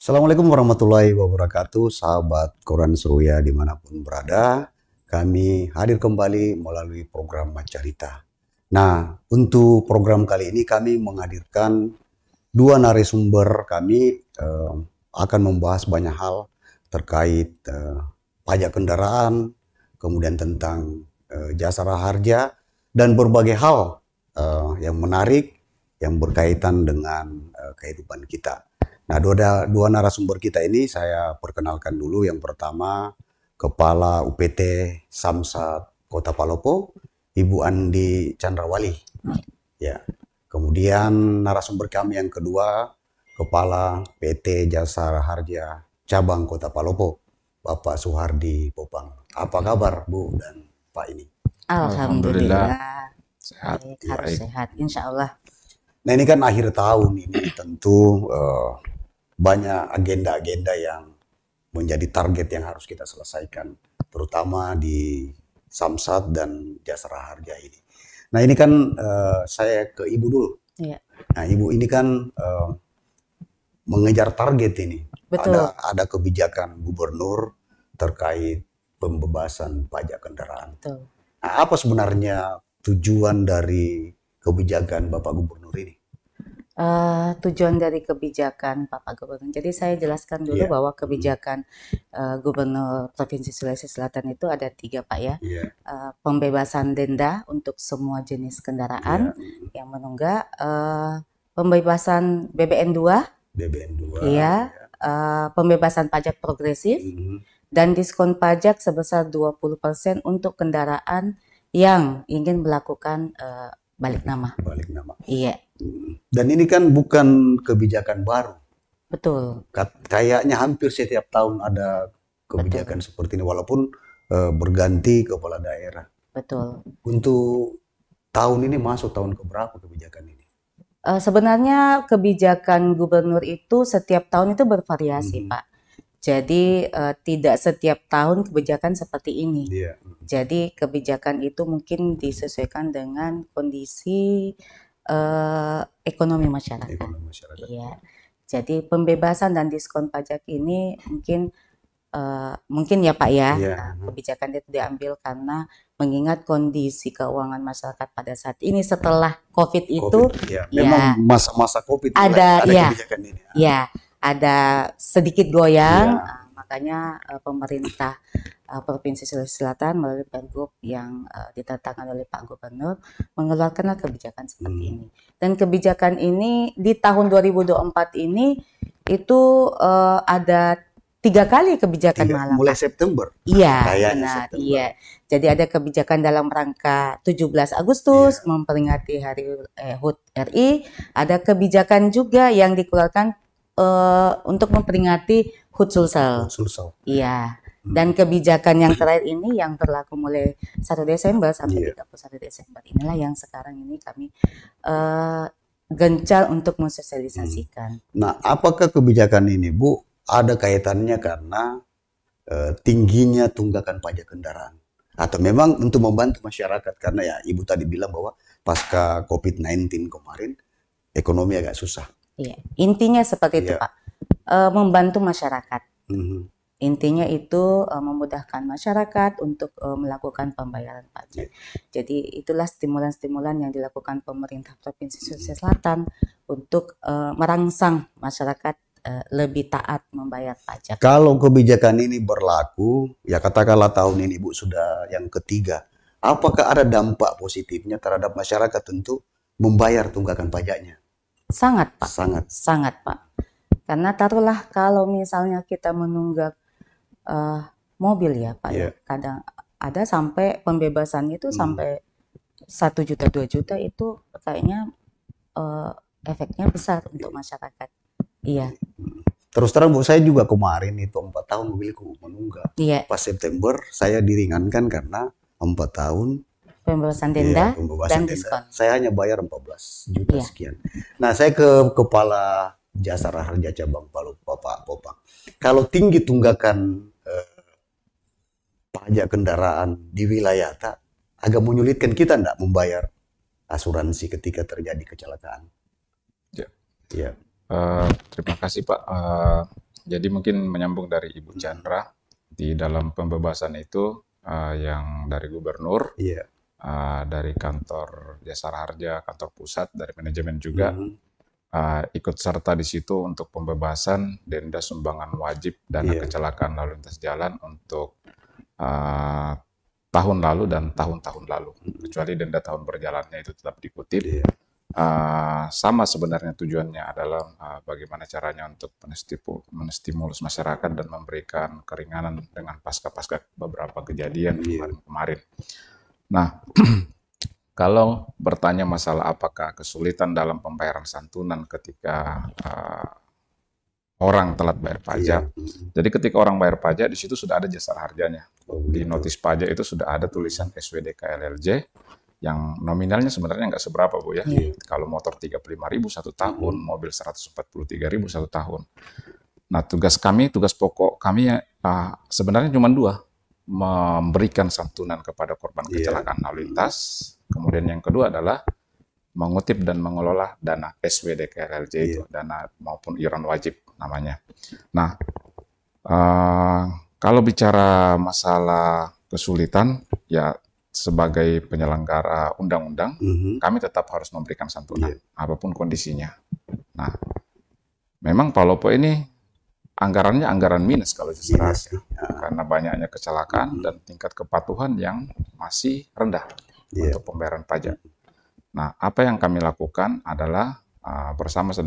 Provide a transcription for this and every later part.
Assalamualaikum warahmatullahi wabarakatuh, sahabat Koran Seruya dimanapun berada. Kami hadir kembali melalui program Macarita. Nah, untuk program kali ini kami menghadirkan dua narasumber kami akan membahas banyak hal terkait pajak kendaraan, kemudian tentang jasara harja, dan berbagai hal yang menarik yang berkaitan dengan kehidupan kita. Nah, dua narasumber kita ini saya perkenalkan dulu. Yang pertama, Kepala UPT Samsat Kota Palopo, Ibu Andi Chandrawali. Ya. Kemudian narasumber kami yang kedua, Kepala PT Jasa Harja Cabang Kota Palopo, Bapak Suhardi Popang. Apa kabar, Bu dan Pak ini? Alhamdulillah. Sehat. Harus sehat, insya Allah. Nah, ini kan akhir tahun ini tentu banyak agenda-agenda yang menjadi target yang harus kita selesaikan, terutama di Samsat dan Jasara Harja ini. Nah, ini kan saya ke Ibu dulu. Iya. Nah, Ibu ini kan mengejar target ini. Betul. Ada kebijakan gubernur terkait pembebasan pajak kendaraan. Betul. Nah, apa sebenarnya tujuan dari kebijakan Bapak Gubernur ini? Tujuan dari kebijakan Bapak Gubernur. Jadi saya jelaskan dulu bahwa kebijakan Gubernur Provinsi Sulawesi Selatan itu ada 3, Pak ya. Pembebasan denda untuk semua jenis kendaraan yang menunggak, pembebasan BBN 2, pembebasan pajak progresif, dan diskon pajak sebesar 20% untuk kendaraan yang ingin melakukan balik nama. Iya. Dan ini kan bukan kebijakan baru. Betul. Kayaknya hampir setiap tahun ada kebijakan seperti ini, walaupun berganti kepala daerah. Betul. Untuk tahun ini masuk tahun keberapa kebijakan ini? Sebenarnya kebijakan gubernur itu setiap tahun itu bervariasi, Pak. Jadi tidak setiap tahun kebijakan seperti ini. Jadi kebijakan itu mungkin disesuaikan dengan kondisi ekonomi masyarakat. Iya. Jadi pembebasan dan diskon pajak ini mungkin ya Pak ya, kebijakan itu diambil karena mengingat kondisi keuangan masyarakat pada saat ini setelah COVID itu, memang masa-masa COVID ada kebijakan ini. Ya, ada sedikit goyang, makanya pemerintah Provinsi Sulawesi Selatan melalui Pergub yang ditetapkan oleh Pak Gubernur mengeluarkanlah kebijakan seperti ini. Dan kebijakan ini di tahun 2024 ini itu ada 3 kali kebijakan malam. Mulai September. Iya, benar. Iya. Jadi ada kebijakan dalam rangka 17 Agustus memperingati Hari HUT RI. Ada kebijakan juga yang dikeluarkan untuk memperingati HUT Sulsel. Iya. Dan kebijakan yang terakhir ini yang berlaku mulai 1 Desember sampai 31 Desember. Inilah yang sekarang ini kami gencar untuk mensosialisasikan. Nah, apakah kebijakan ini, Bu, ada kaitannya karena tingginya tunggakan pajak kendaraan? Atau memang untuk membantu masyarakat? Karena ya Ibu tadi bilang bahwa pasca COVID-19 kemarin ekonomi agak susah. Iya, intinya seperti itu Pak, membantu masyarakat. Intinya itu memudahkan masyarakat untuk melakukan pembayaran pajak. Jadi itulah stimulan-stimulan yang dilakukan pemerintah Provinsi Sulawesi Selatan untuk merangsang masyarakat lebih taat membayar pajak. Kalau kebijakan ini berlaku, ya katakanlah tahun ini Bu sudah yang ketiga, apakah ada dampak positifnya terhadap masyarakat untuk membayar tunggakan pajaknya? Sangat Pak, sangat Pak. Karena taruhlah kalau misalnya kita menunggak mobil ya Pak, kadang ada sampai pembebasannya itu sampai 1 juta 2 juta itu kayaknya efeknya besar untuk masyarakat. Iya. Terus terang Bu, saya juga kemarin itu 4 tahun mobilku menunggak. Pas September saya diringankan karena 4 tahun pembebasan denda dan diskon. Saya hanya bayar 14 juta sekian. Nah, saya ke Kepala Jasara Harja Cabang Palopo, Bapak Popang. Kalau tinggi tunggakan pajak kendaraan di wilayah agak menyulitkan kita enggak membayar asuransi ketika terjadi kecelakaan? Terima kasih Pak. Jadi mungkin menyambung dari Ibu Chandra, di dalam pembebasan itu yang dari gubernur, dari kantor Jasara Harja, kantor pusat, dari manajemen juga ikut serta di situ untuk pembebasan denda sumbangan wajib dana kecelakaan lalu lintas jalan untuk tahun lalu dan tahun-tahun lalu, kecuali denda tahun berjalannya itu tetap dikutip. Sama sebenarnya tujuannya adalah bagaimana caranya untuk menstimulus masyarakat dan memberikan keringanan dengan pasca beberapa kejadian kemarin. Nah, kalau bertanya masalah apakah kesulitan dalam pembayaran santunan ketika orang telat bayar pajak. Jadi ketika orang bayar pajak, di situ sudah ada jasara harganya. Di notis pajak itu sudah ada tulisan SWDK LLJ yang nominalnya sebenarnya nggak seberapa, Bu ya. Kalau motor 35.000 satu tahun, mobil 143.000 satu tahun. Nah, tugas pokok kami sebenarnya cuma 2, memberikan santunan kepada korban kecelakaan lalu lintas. Kemudian yang kedua adalah mengutip dan mengelola dana SWDK LLJ itu, dana maupun iuran wajib namanya. Nah, kalau bicara masalah kesulitan, ya sebagai penyelenggara undang-undang, kami tetap harus memberikan santunan, apapun kondisinya. Nah, memang Palopo ini anggarannya anggaran minus kalau jasara harga, karena banyaknya kecelakaan dan tingkat kepatuhan yang masih rendah untuk pembayaran pajak. Nah, apa yang kami lakukan adalah bersama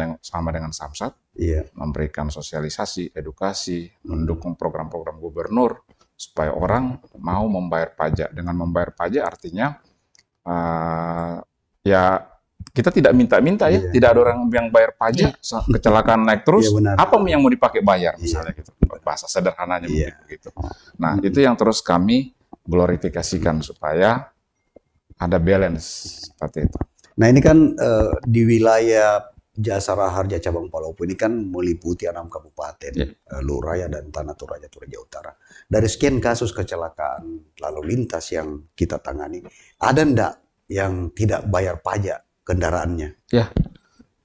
dengan Samsat, memberikan sosialisasi, edukasi, mendukung program-program gubernur, supaya orang mau membayar pajak. Dengan membayar pajak artinya ya kita tidak minta-minta ya, tidak ada orang yang bayar pajak, kecelakaan naik terus, apa yang mau dipakai bayar misalnya gitu, bahasa sederhananya mungkin begitu. Nah, itu yang terus kami glorifikasikan supaya ada balance seperti itu. Nah, ini kan di wilayah Jasara Harja cabang Palopo ini kan meliputi 6 kabupaten, Luraya dan Tanah Toraja, Toraja Utara. Dari sekian kasus kecelakaan lalu lintas yang kita tangani, ada ndak yang tidak bayar pajak kendaraannya? Ya,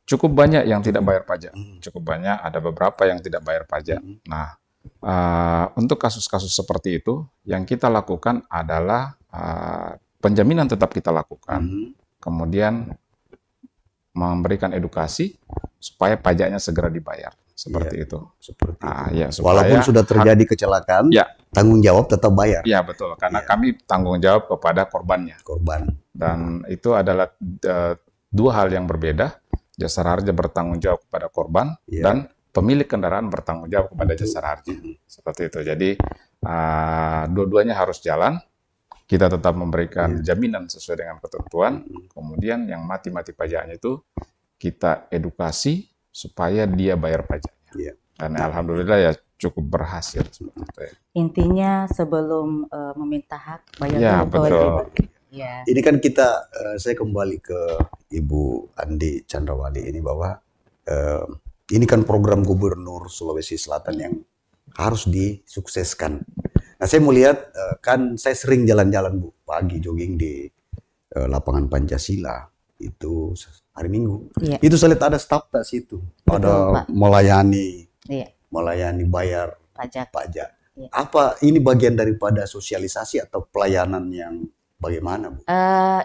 cukup banyak yang tidak bayar pajak. Cukup banyak, ada beberapa yang tidak bayar pajak. Nah, untuk kasus-kasus seperti itu, yang kita lakukan adalah penjaminan tetap kita lakukan. Kemudian memberikan edukasi supaya pajaknya segera dibayar, seperti itu. Seperti itu. Walaupun sudah terjadi kecelakaan, tanggung jawab tetap bayar. Ya betul, karena kami tanggung jawab kepada korbannya. Dan itu adalah 2 hal yang berbeda. Jasara Harja bertanggung jawab kepada korban dan pemilik kendaraan bertanggung jawab kepada Jasara Harja. Seperti itu. Jadi dua-duanya harus jalan. Kita tetap memberikan jaminan sesuai dengan ketentuan, kemudian yang mati-mati pajaknya itu kita edukasi supaya dia bayar pajaknya. Dan alhamdulillah ya cukup berhasil. Seperti itu ya. Intinya sebelum meminta hak, bayar ya, betul. Ini kan saya kembali ke Ibu Andi Chandrawali ini bahwa ini kan program Gubernur Sulawesi Selatan yang harus disukseskan. Nah, saya melihat kan saya sering jalan-jalan, Bu, pagi jogging di lapangan Pancasila itu hari Minggu. Itu saya lihat ada staf tas itu, ada melayani bayar pajak. Apa ini bagian daripada sosialisasi atau pelayanan yang bagaimana, Bu?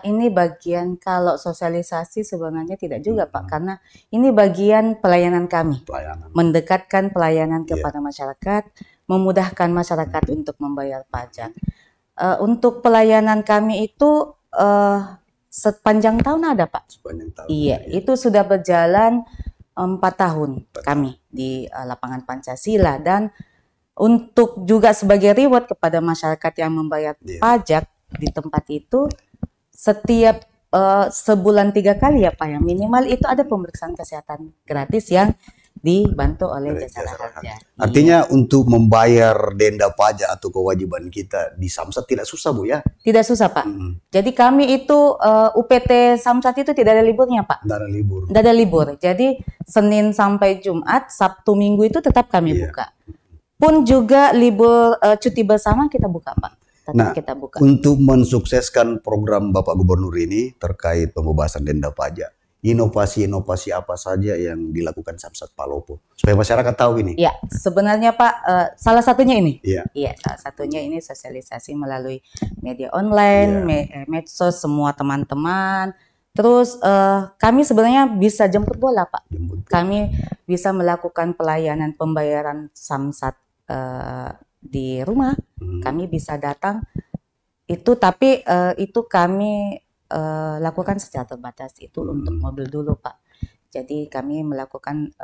Ini bagian, kalau sosialisasi sebenarnya tidak juga, Pak, karena ini bagian pelayanan kami. Mendekatkan pelayanan kepada masyarakat, memudahkan masyarakat untuk membayar pajak. Untuk pelayanan kami itu sepanjang tahun ada, Pak. Sepanjang tahun. Itu sudah berjalan 4 tahun kami di lapangan Pancasila, dan untuk juga sebagai reward kepada masyarakat yang membayar pajak di tempat itu, setiap sebulan 3 kali ya, Pak, yang minimal itu ada pemeriksaan kesehatan gratis yang dibantu oleh Jasara Harja. Artinya untuk membayar denda pajak atau kewajiban kita di Samsat tidak susah, Bu ya? Tidak susah, Pak. Jadi kami itu UPT Samsat itu tidak ada liburnya, Pak. Tidak ada libur. Jadi Senin sampai Jumat, Sabtu Minggu itu tetap kami buka. Pun juga libur cuti bersama kita buka, Pak. Kita buka. Untuk mensukseskan program Bapak Gubernur ini terkait pembebasan denda pajak, inovasi-inovasi apa saja yang dilakukan Samsat Palopo supaya masyarakat tahu ini. Ya, sebenarnya Pak, salah satunya ini. Iya. Iya, salah satunya ini sosialisasi melalui media online, medsos semua teman-teman. Terus kami sebenarnya bisa jemput bola Pak. Kami bisa melakukan pelayanan pembayaran Samsat di rumah. Kami bisa datang itu, tapi itu kami lakukan secara terbatas itu untuk mobil dulu Pak. Jadi kami melakukan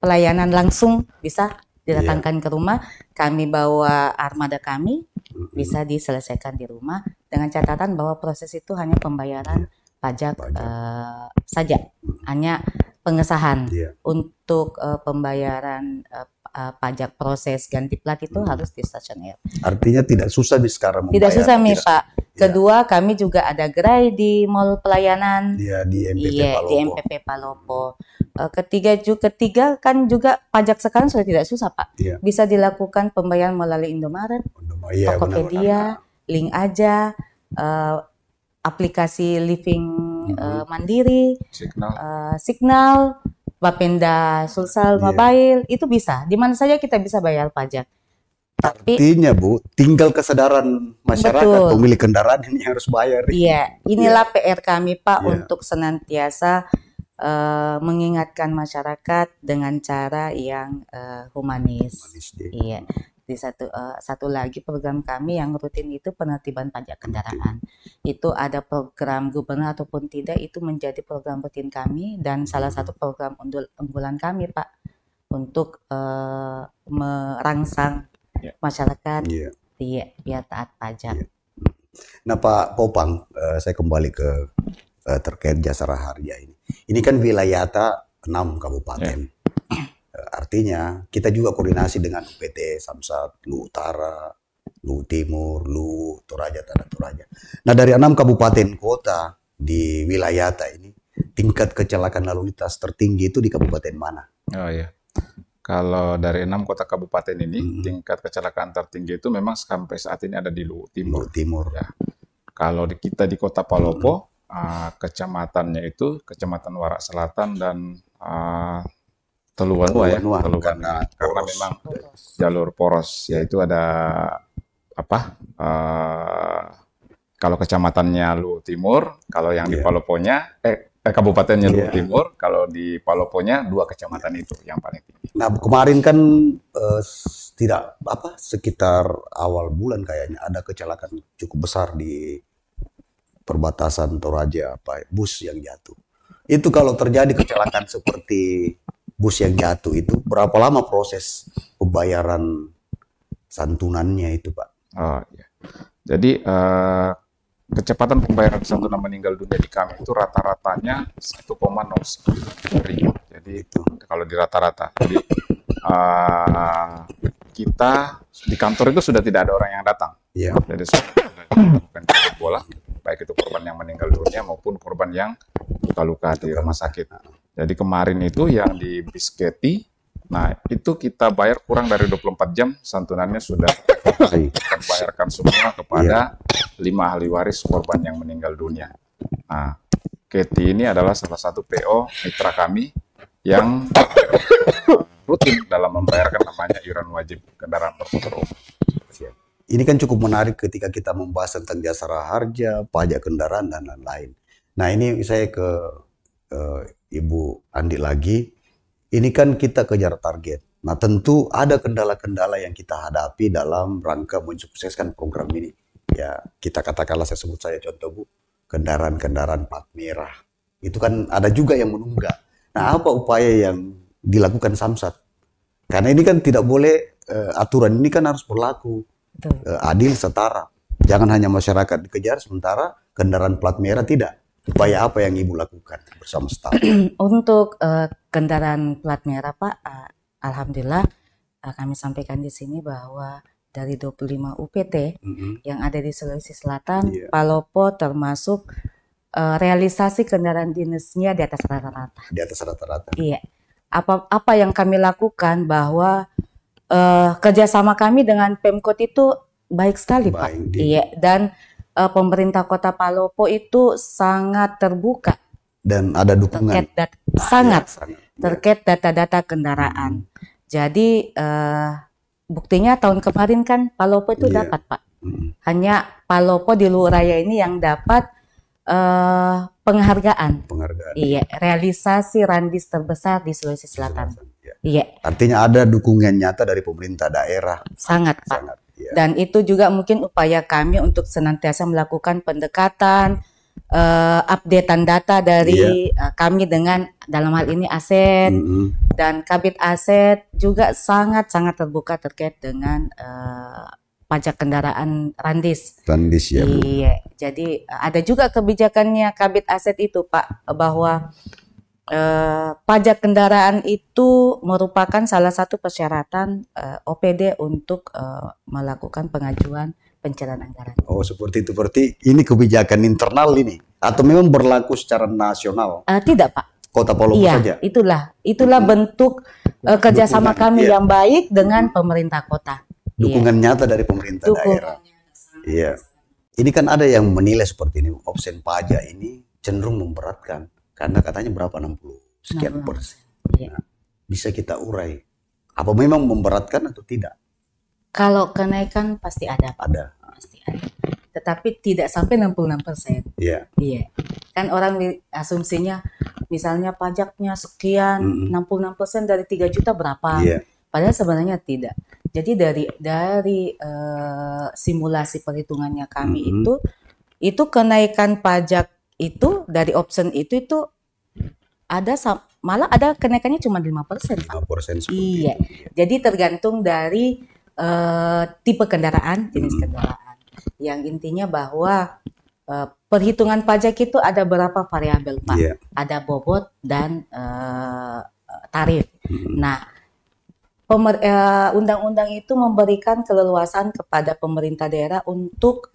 pelayanan langsung, bisa didatangkan ke rumah, kami bawa armada kami, bisa diselesaikan di rumah dengan catatan bahwa proses itu hanya pembayaran pajak. Saja, hanya pengesahan. Untuk pembayaran pajak proses ganti plat itu harus di stasioner. Artinya tidak susah nih sekarang membayar. Tidak susah nih Pak. Kedua, kami juga ada gerai di mall pelayanan. Iya, di MPP Palopo. Di MPP Palopo. Ketiga kan juga pajak sekarang sudah tidak susah Pak. Bisa dilakukan pembayaran melalui Indomaret, Tokopedia, Link Aja, aplikasi Living Mandiri, Signal, Bapenda Sulsel Mobile, itu bisa. Di mana saja kita bisa bayar pajak. Artinya Bu, tinggal kesadaran masyarakat pemilik kendaraan ini harus bayar. Iya, inilah PR kami Pak untuk senantiasa mengingatkan masyarakat dengan cara yang humanis. Iya. Di satu lagi program kami yang rutin itu penertiban pajak kendaraan. Itu ada program gubernur ataupun tidak, itu menjadi program rutin kami dan salah satu program unggulan kami Pak untuk merangsang masyarakat biar taat pajak. Nah Pak Popang, saya kembali ke terkait Jasara Harja ini. Ini kan wilayah 6 kabupaten. Artinya kita juga koordinasi dengan UPT Samsat, Lu Utara, Lu Timur, Lu Toraja, Tanah Toraja. Nah dari 6 kabupaten kota di wilayah ini, tingkat kecelakaan lalu lintas tertinggi itu di kabupaten mana? Oh iya. Kalau dari 6 kota kabupaten ini, tingkat kecelakaan tertinggi itu memang sampai saat ini ada di Lu Timur. Ya. Kalau kita di Kota Palopo, kecamatannya itu Kecamatan Warak Selatan dan Teluwanua ya. Karena memang jalur poros, yaitu ada kalau kecamatannya Lu Timur, kalau yang di Paloponya kabupatennya Lu Timur, kalau di Paloponya 2 kecamatan itu yang paling tinggi. Nah kemarin kan sekitar awal bulan kayaknya ada kecelakaan cukup besar di perbatasan Toraja, bus yang jatuh. Itu kalau terjadi kecelakaan seperti bus yang jatuh itu berapa lama proses pembayaran santunannya itu Pak? Oh iya. Jadi kecepatan pembayaran santunan meninggal dunia di kami itu rata-ratanya 1,09 ribu. Jadi itu kalau di rata-rata. Jadi kita di kantor itu sudah tidak ada orang yang datang. Jadi sudah dilakukan jemput bola, baik itu korban yang meninggal dunia maupun korban yang luka-luka di rumah sakit. Jadi kemarin itu yang di Bisketi, nah itu kita bayar kurang dari 24 jam, santunannya sudah kita bayarkan semua kepada 5 ahli waris korban yang meninggal dunia. Nah, Keti ini adalah salah satu PO mitra kami yang rutin dalam membayarkan namanya iuran wajib kendaraan bermotor umum. Ini kan cukup menarik ketika kita membahas tentang jasara harja, pajak kendaraan, dan lain-lain. Nah ini saya ke Ibu Andi lagi. Ini kan kita kejar target. Nah tentu ada kendala-kendala yang kita hadapi dalam rangka mensukseskan program ini. Ya kita katakanlah, saya sebut saja contoh Bu, kendaraan-kendaraan plat merah. Itu kan ada juga yang menunggak. Nah apa upaya yang dilakukan Samsat? Karena ini kan tidak boleh, aturan ini kan harus berlaku adil, setara. Jangan hanya masyarakat dikejar, sementara kendaraan plat merah tidak. Upaya apa yang Ibu lakukan bersama staf? Untuk kendaraan plat merah Pak, alhamdulillah kami sampaikan di sini bahwa dari 25 UPT yang ada di Sulawesi Selatan, Palopo termasuk realisasi kendaraan dinasnya di atas rata-rata. Di atas rata-rata. Iya. Apa yang kami lakukan bahwa kerjasama kami dengan Pemkot itu baik sekali Pak. Iya. Dan pemerintah Kota Palopo itu sangat terbuka Dan ada dukungan. Sangat terkait data-data kendaraan. Jadi buktinya tahun kemarin kan Palopo itu dapat, Pak. Hanya Palopo di Luhuraya ini yang dapat penghargaan. Iya, realisasi Randis terbesar di Sulawesi Selatan. Iya. Artinya ada dukungan nyata dari pemerintah daerah. Sangat, Pak. Dan itu juga mungkin upaya kami untuk senantiasa melakukan pendekatan, updatean data dari kami dengan dalam hal ini aset dan Kabid Aset juga sangat-sangat terbuka terkait dengan pajak kendaraan Randis. Randis ya, Bu. Iya, jadi ada juga kebijakannya Kabid Aset itu, Pak, bahwa pajak kendaraan itu merupakan salah satu persyaratan OPD untuk melakukan pengajuan pencairan anggaran. Oh, seperti itu. Berarti ini kebijakan internal ini atau memang berlaku secara nasional? Tidak, Pak. Kota Palopo saja. Itulah bentuk kerjasama kami yang baik dengan pemerintah kota. Dukungan nyata dari pemerintah daerah. Iya. Ini kan ada yang menilai seperti ini, opsen pajak ini cenderung memberatkan karena katanya berapa 60 sekian persen. Nah, bisa kita urai. Apa memang memberatkan atau tidak? Kalau kenaikan pasti ada. Pasti ada. Tetapi tidak sampai 66%. Iya. Iya. Kan orang asumsinya misalnya pajaknya sekian, 66% dari 3 juta berapa? Iya. Padahal sebenarnya tidak. Jadi dari simulasi perhitungannya kami itu kenaikan pajak itu dari option itu ada malah ada kenaikannya cuma 5%. 5% seperti iya. itu. Jadi tergantung dari tipe kendaraan, jenis kendaraan. Yang intinya bahwa perhitungan pajak itu ada beberapa variabel, Pak. Yeah. Ada bobot dan tarif. Nah, undang-undang itu memberikan keleluasan kepada pemerintah daerah untuk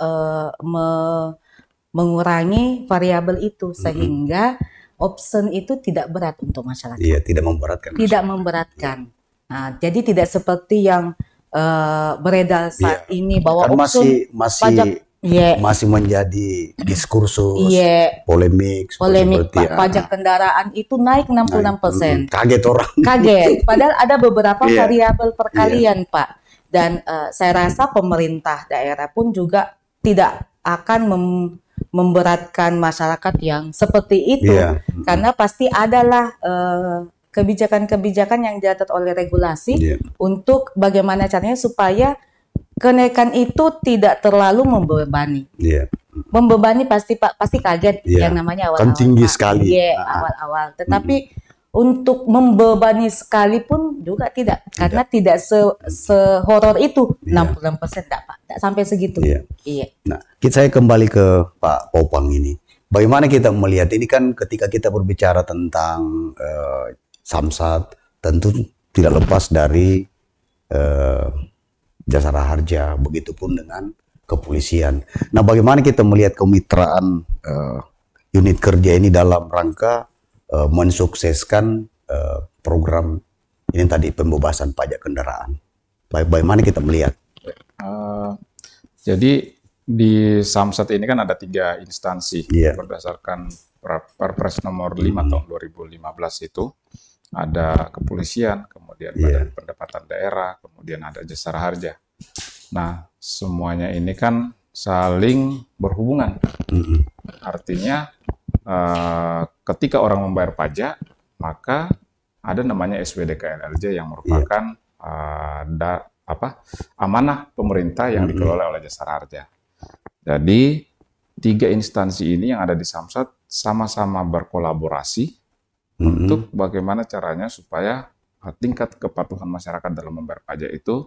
mengurangi variabel itu sehingga option itu tidak berat untuk masyarakat. Iya, tidak memberatkan. Tidak memberatkan. Nah, jadi tidak seperti yang beredar saat ini bahwa kan option masih menjadi diskursus, polemik, pajak kendaraan itu naik 66%. Kaget orang. Kaget. Padahal ada beberapa variabel perkalian, Pak. Dan saya rasa pemerintah daerah pun juga tidak akan memberatkan masyarakat yang seperti itu, karena pasti adalah kebijakan-kebijakan yang diatur oleh regulasi untuk bagaimana caranya supaya kenaikan itu tidak terlalu membebani. Membebani pasti kaget yang namanya awal-awal. Kan tinggi sekali. Awal-awal. Tetapi untuk membebani sekalipun juga tidak. Karena tidak sehoror itu. 66% tidak sampai segitu. Nah, saya kembali ke Pak Popang ini. Bagaimana kita melihat ini kan ketika kita berbicara tentang Samsat, tentu tidak lepas dari Jasara Harja, begitupun dengan kepolisian. Nah, bagaimana kita melihat kemitraan unit kerja ini dalam rangka mensukseskan program ini tadi, pembebasan pajak kendaraan? Bagaimana kita melihat? Jadi di Samsat ini kan ada 3 instansi berdasarkan Perpres nomor 5 tahun 2015 itu. Ada kepolisian, kemudian Badan Pendapatan Daerah, kemudian ada Jasara Harja. Nah, semuanya ini kan saling berhubungan. Artinya, ketika orang membayar pajak, maka ada namanya SWDKLLJ yang merupakan amanah pemerintah yang dikelola oleh Jasara Harja. Jadi, 3 instansi ini yang ada di Samsat sama-sama berkolaborasi untuk bagaimana caranya supaya tingkat kepatuhan masyarakat dalam membayar pajak itu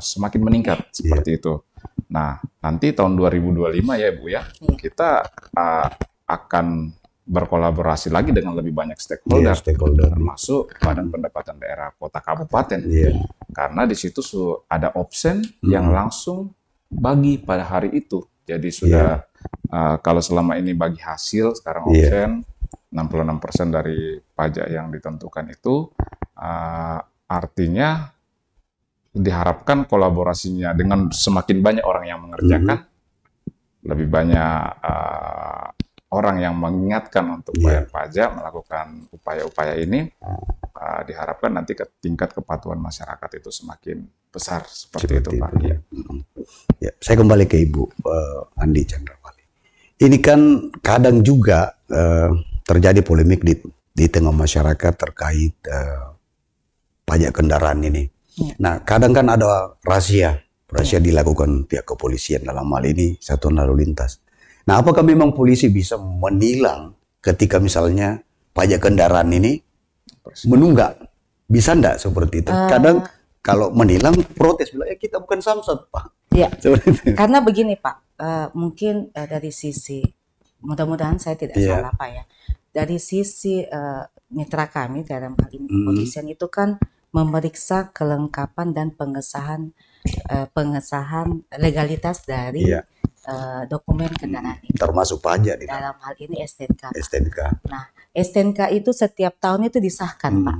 semakin meningkat seperti itu. Nah, nanti tahun 2025 ya Bu ya, kita akan berkolaborasi lagi dengan lebih banyak stakeholder, termasuk Badan Pendapatan Daerah Kota Kabupaten, karena di situ ada option yang langsung bagi pada hari itu. Jadi sudah kalau selama ini bagi hasil, sekarang option 66% dari pajak yang ditentukan itu, artinya diharapkan kolaborasinya dengan semakin banyak orang yang mengerjakan, lebih banyak orang yang mengingatkan untuk bayar pajak, melakukan upaya-upaya ini, diharapkan nanti tingkat kepatuhan masyarakat itu semakin besar seperti itu, Pak. Ya. Ya, saya kembali ke Ibu Andi Chandrawali. Ini kan kadang juga terjadi polemik di tengah masyarakat terkait pajak kendaraan ini. Ya. Nah, kadang kan ada rahasia dilakukan pihak kepolisian, dalam hal ini Satuan Lalu Lintas. Nah, apakah memang polisi bisa menilang ketika misalnya pajak kendaraan ini menunggak? Bisa enggak seperti itu? Kadang kalau menilang protes, bilang kita bukan Samsat, Pak. Ya, karena begini Pak, mungkin dari sisi, mudah-mudahan saya tidak salah Pak ya, dari sisi mitra kami dalam hal ini kepolisian itu kan memeriksa kelengkapan dan pengesahan legalitas dari dokumen kendaraan itu. Termasuk pajak dalam hal ini STNK. Nah, STNK itu setiap tahun itu disahkan Pak.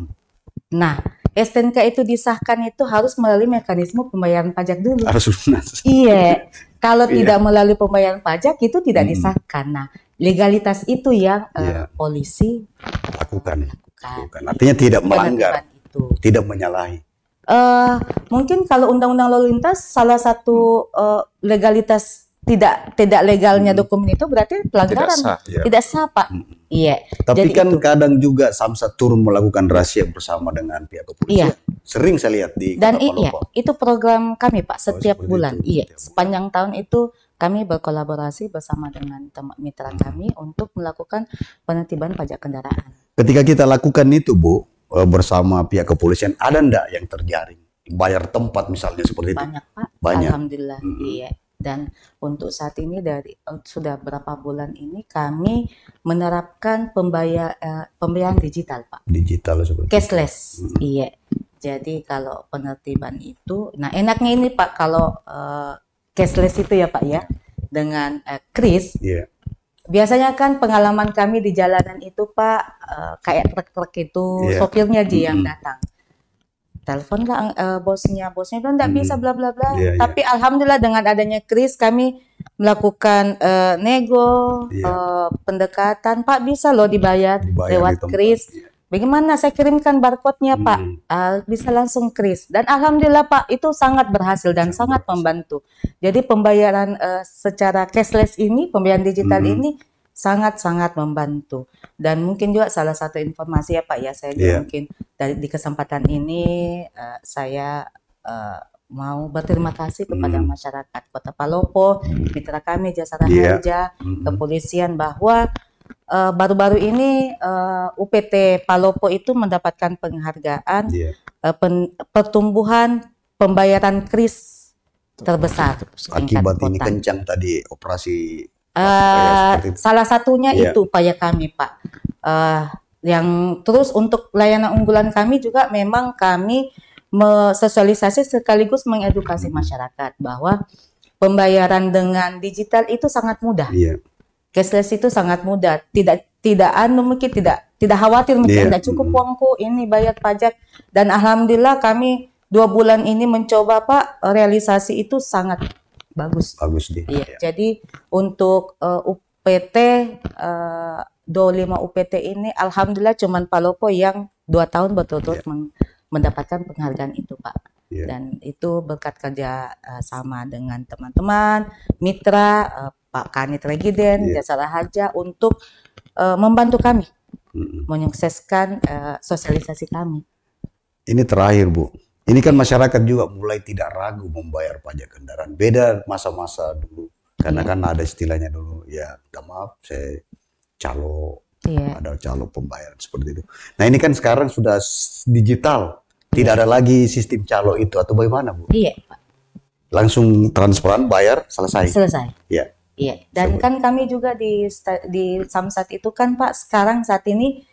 Nah, STNK itu disahkan itu harus melalui mekanisme pembayaran pajak dulu. Harus lunas. Iya, kalau tidak melalui pembayaran pajak itu tidak disahkan. Nah, legalitas itu yang polisi lakukan. Artinya tidak melanggar, tidak menyalahi. Mungkin kalau Undang-Undang Lalu Lintas salah satu legalitas tidak legalnya dokumen itu berarti pelanggaran, tidak sah Pak. Iya. Tapi jadi kan kadang juga Samsat turun melakukan rahasia bersama dengan pihak kepolisian. Sering saya lihat di dan itu program kami Pak setiap bulan. Sepanjang tahun itu kami berkolaborasi bersama dengan mitra kami untuk melakukan penertiban pajak kendaraan. Ketika kita lakukan itu Bu, bersama pihak kepolisian, ada enggak yang terjaring? Bayar tempat misalnya seperti itu? Banyak Pak. Banyak. Alhamdulillah. Iya. Dan untuk saat ini sudah berapa bulan ini kami menerapkan pembayaran digital Pak. Digital seperti cashless. Iya. Jadi kalau penertiban itu, nah enaknya ini Pak kalau cashless itu ya Pak ya, dengan kris. Biasanya kan pengalaman kami di jalanan itu Pak, kayak truk-truk itu sopirnya yang datang. Telepon lah bosnya bilang nggak bisa bla bla bla. Tapi alhamdulillah dengan adanya kris kami melakukan nego, pendekatan, Pak bisa loh dibayar lewat kris. Bagaimana saya kirimkan barcode-nya Pak, bisa langsung kris. Dan alhamdulillah Pak itu sangat berhasil dan sangat membantu. Jadi pembayaran secara cashless ini, pembayaran digital ini sangat-sangat membantu. Dan mungkin juga salah satu informasi ya Pak ya, saya juga mungkin di kesempatan ini saya mau berterima kasih kepada masyarakat Kota Palopo, mitra kami Jasara Harja, kepolisian, bahwa baru-baru ini UPT Palopo itu mendapatkan penghargaan pertumbuhan pembayaran kris terbesar. Akibat ini kencang tadi operasi. Salah satunya itu upaya kami Pak. Yang terus untuk layanan unggulan kami juga memang kami sosialisasi sekaligus mengedukasi masyarakat bahwa pembayaran dengan digital itu sangat mudah. Cashless itu sangat mudah. Mungkin tidak khawatir, mungkin tidak cukup uangku ini bayar pajak. Dan alhamdulillah kami 2 bulan ini mencoba Pak, realisasi itu sangat bagus. Jadi untuk UPT 25 UPT ini alhamdulillah cuman Palopo yang 2 tahun betul-betul mendapatkan penghargaan itu Pak. Dan itu berkat kerja sama dengan teman-teman, mitra, Pak Kanit Regiden, Jasara Harja untuk membantu kami menyukseskan sosialisasi kami. Ini terakhir Bu, ini kan masyarakat juga mulai tidak ragu membayar pajak kendaraan. Beda masa-masa dulu, karena kan ada istilahnya dulu, maaf saya calo, ada calo pembayaran seperti itu. Nah ini kan sekarang sudah digital, tidak ada lagi sistem calo itu atau bagaimana Bu? Iya Pak. Langsung transparan bayar selesai. Iya, dan kan kami juga di Samsat itu kan Pak, sekarang saat ini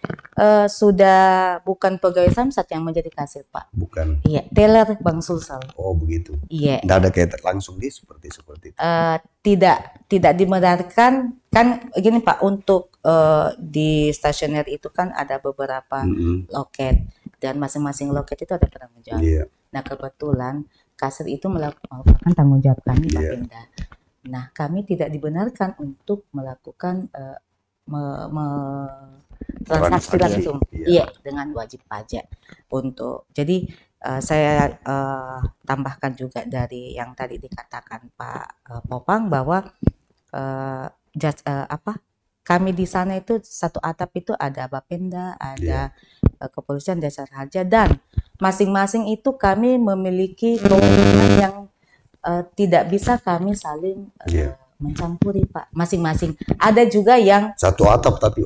sudah bukan pegawai Samsat yang menjadi kasir Pak. Bukan. Iya, teller Bang Sulsel. Oh begitu. Iya. Tidak ada kayak langsung seperti itu. Tidak dibenarkan kan gini Pak, untuk di stasioner itu kan ada beberapa loket dan masing-masing loket itu ada penanggung jawab. Nah kebetulan kasir itu melakukan tanggung jawab kami Pak Pindah. Nah, kami tidak dibenarkan untuk melakukan transaksi langsung, iya, dengan wajib pajak. Jadi saya tambahkan juga dari yang tadi dikatakan Pak Popang bahwa kami di sana itu satu atap itu ada Bapenda, ada Kepolisian Jasa Raja, dan masing-masing itu kami memiliki kewenangan yang tidak bisa kami saling mencampuri, Pak. Masing-masing. Ada juga yang satu atap tapi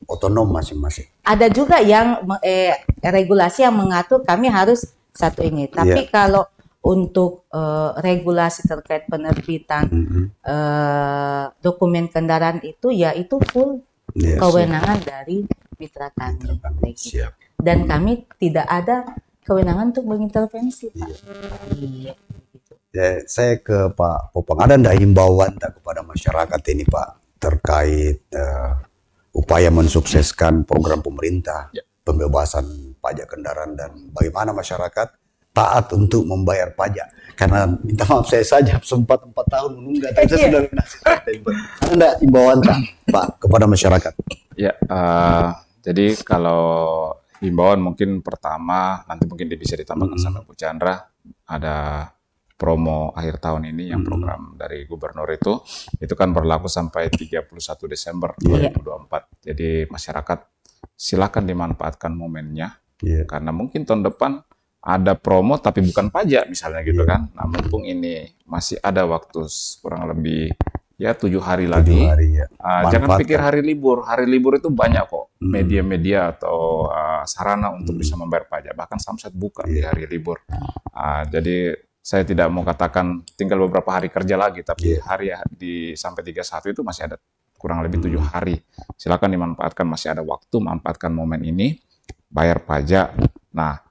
otonom masing-masing. Ada juga yang regulasi yang mengatur kami harus satu ini. Tapi kalau untuk regulasi terkait penerbitan dokumen kendaraan itu, ya itu full kewenangan dari mitra kami. Dan kami tidak ada kewenangan untuk mengintervensi, Pak. Iya. Ya, saya ke Pak Popang, ada ndak himbauan kepada masyarakat ini, Pak, terkait upaya mensukseskan program pemerintah pembebasan pajak kendaraan, dan bagaimana masyarakat taat untuk membayar pajak? Karena minta maaf, saya saja sempat 4 tahun menunggak, tapi saya sudah lunasi. Ada ndak himbauan Pak kepada masyarakat? Ya, jadi kalau himbauan mungkin pertama nanti mungkin bisa ditambahkan sama Bu Chandra, ada promo akhir tahun ini yang program dari gubernur itu kan berlaku sampai 31 Desember 2024. Jadi masyarakat silakan dimanfaatkan momennya, karena mungkin tahun depan ada promo tapi bukan pajak misalnya gitu kan. Nah, mumpung ini masih ada waktu kurang lebih 7 hari lagi. Jangan pikir hari libur itu banyak kok media-media atau sarana untuk bisa membayar pajak, bahkan Samsat buka di hari libur. Jadi saya tidak mau katakan tinggal beberapa hari kerja lagi, tapi hari sampai 31 itu masih ada kurang lebih 7 hari. Silakan dimanfaatkan, masih ada waktu, manfaatkan momen ini, bayar pajak. Nah,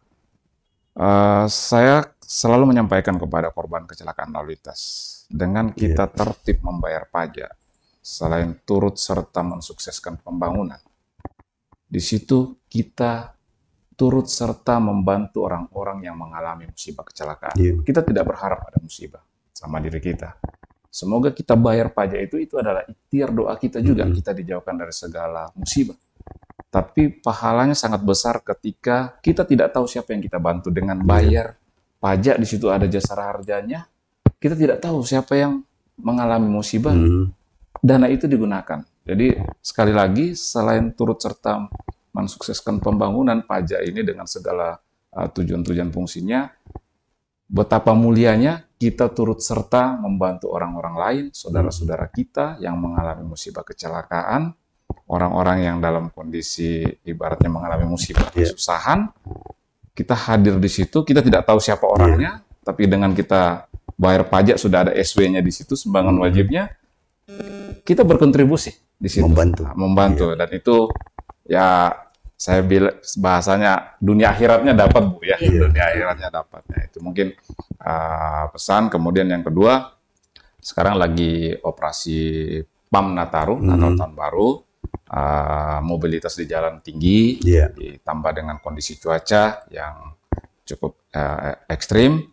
saya selalu menyampaikan kepada korban kecelakaan lalu lintas, dengan kita tertib membayar pajak, selain turut serta mensukseskan pembangunan, di situ kita turut serta membantu orang-orang yang mengalami musibah kecelakaan. Kita tidak berharap ada musibah sama diri kita. Semoga kita bayar pajak itu adalah ikhtiar doa kita juga, kita dijauhkan dari segala musibah. Tapi pahalanya sangat besar ketika kita tidak tahu siapa yang kita bantu. Dengan bayar pajak, di situ ada jasara harjanya, kita tidak tahu siapa yang mengalami musibah, dana itu digunakan. Jadi sekali lagi, selain turut serta mensukseskan pembangunan, pajak ini dengan segala tujuan-tujuan fungsinya, betapa mulianya kita turut serta membantu orang-orang lain, saudara-saudara kita yang mengalami musibah kecelakaan, orang-orang yang dalam kondisi ibaratnya mengalami musibah kesusahan. Kita hadir di situ, kita tidak tahu siapa orangnya, tapi dengan kita bayar pajak sudah ada SW-nya di situ, sumbangan wajibnya, kita berkontribusi di situ, membantu. Dan itu saya bilang bahasanya dunia akhiratnya dapat, Bu, ya. Dunia akhiratnya dapat. Nah, itu mungkin pesan. Kemudian yang kedua, sekarang lagi operasi PAM Nataru, Natal Tahun Baru, mobilitas di jalan tinggi, ditambah dengan kondisi cuaca yang cukup ekstrim.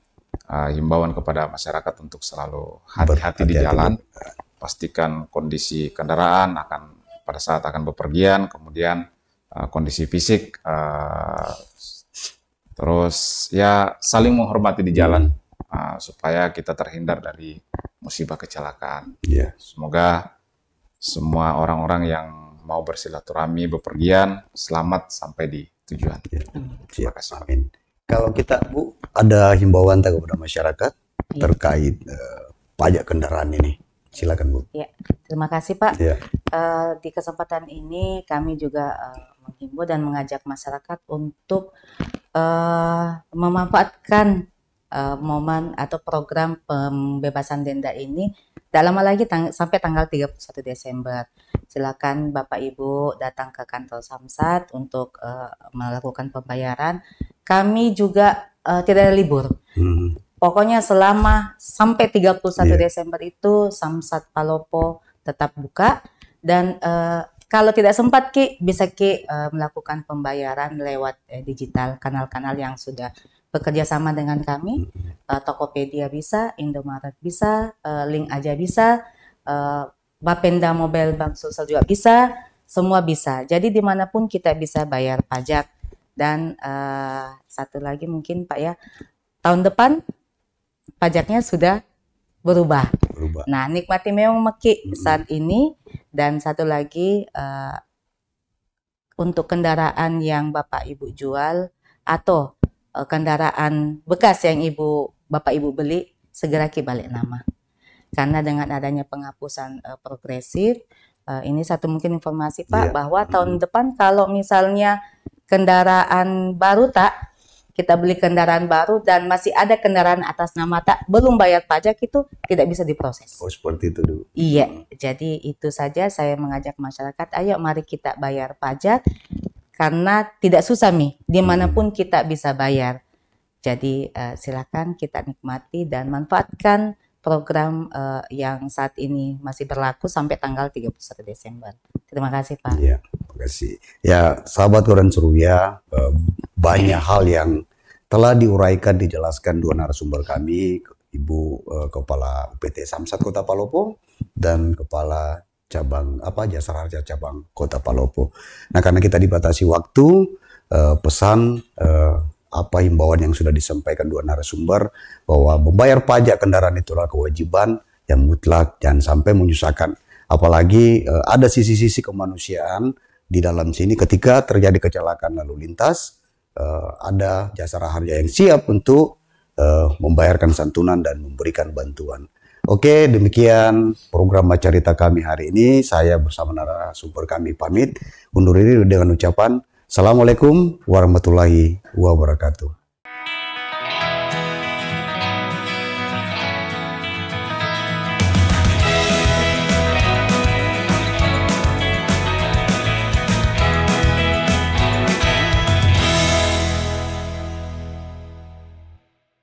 Himbauan kepada masyarakat untuk selalu hati-hati di jalan, pastikan kondisi kendaraan pada saat akan bepergian, kemudian kondisi fisik, terus saling menghormati di jalan, supaya kita terhindar dari musibah kecelakaan. Semoga semua orang-orang yang mau bersilaturahmi, bepergian, selamat sampai di tujuan. Terima kasih. Amin. Kalau kita, Bu, ada himbauan kepada masyarakat terkait pajak kendaraan ini, silakan, Bu. Ya, terima kasih, Pak. Di kesempatan ini kami juga menghimbau dan mengajak masyarakat untuk memanfaatkan momen atau program pembebasan denda ini tak lama lagi sampai tanggal 31 Desember. Silakan Bapak Ibu datang ke kantor Samsat untuk melakukan pembayaran. Kami juga tidak ada libur. Pokoknya selama sampai 31 Desember itu Samsat Palopo tetap buka, dan kalau tidak sempat bisa melakukan pembayaran lewat digital, kanal-kanal yang sudah bekerja sama dengan kami. Tokopedia bisa, Indomaret bisa, Link Aja bisa, Bapenda Mobile Bank Sosial juga bisa, semua bisa. Jadi dimanapun kita bisa bayar pajak. Dan satu lagi mungkin Pak ya, tahun depan pajaknya sudah berubah. Nah, nikmati memang meki saat ini. Dan satu lagi, untuk kendaraan yang Bapak Ibu jual atau kendaraan bekas yang Bapak Ibu beli, segera balik nama. Karena dengan adanya penghapusan progresif, ini satu mungkin informasi Pak, bahwa tahun depan kalau misalnya kendaraan baru kita beli kendaraan baru dan masih ada kendaraan atas nama belum bayar pajak, itu tidak bisa diproses. Oh, seperti itu dulu. Iya, jadi itu saja saya mengajak masyarakat, ayo mari kita bayar pajak, karena tidak susah dimanapun kita bisa bayar. Jadi silakan kita nikmati dan manfaatkan program yang saat ini masih berlaku sampai tanggal 31 Desember. Terima kasih Pak. Ya, terima kasih. Ya, sahabat Koran Seruya, banyak hal yang telah diuraikan, dijelaskan dua narasumber kami, Ibu Kepala UPT Samsat Kota Palopo dan Kepala Cabang Jasa Harja Cabang Kota Palopo. Nah, karena kita dibatasi waktu, pesan himbauan yang sudah disampaikan dua narasumber bahwa membayar pajak kendaraan itu adalah kewajiban yang mutlak, jangan sampai menyusahkan. Apalagi ada sisi-sisi kemanusiaan di dalam sini. Ketika terjadi kecelakaan lalu lintas, ada Jasa Harja yang siap untuk membayarkan santunan dan memberikan bantuan. Oke, demikian program Macarita kami hari ini. Saya bersama narasumber kami pamit undur diri dengan ucapan Assalamualaikum warahmatullahi wabarakatuh.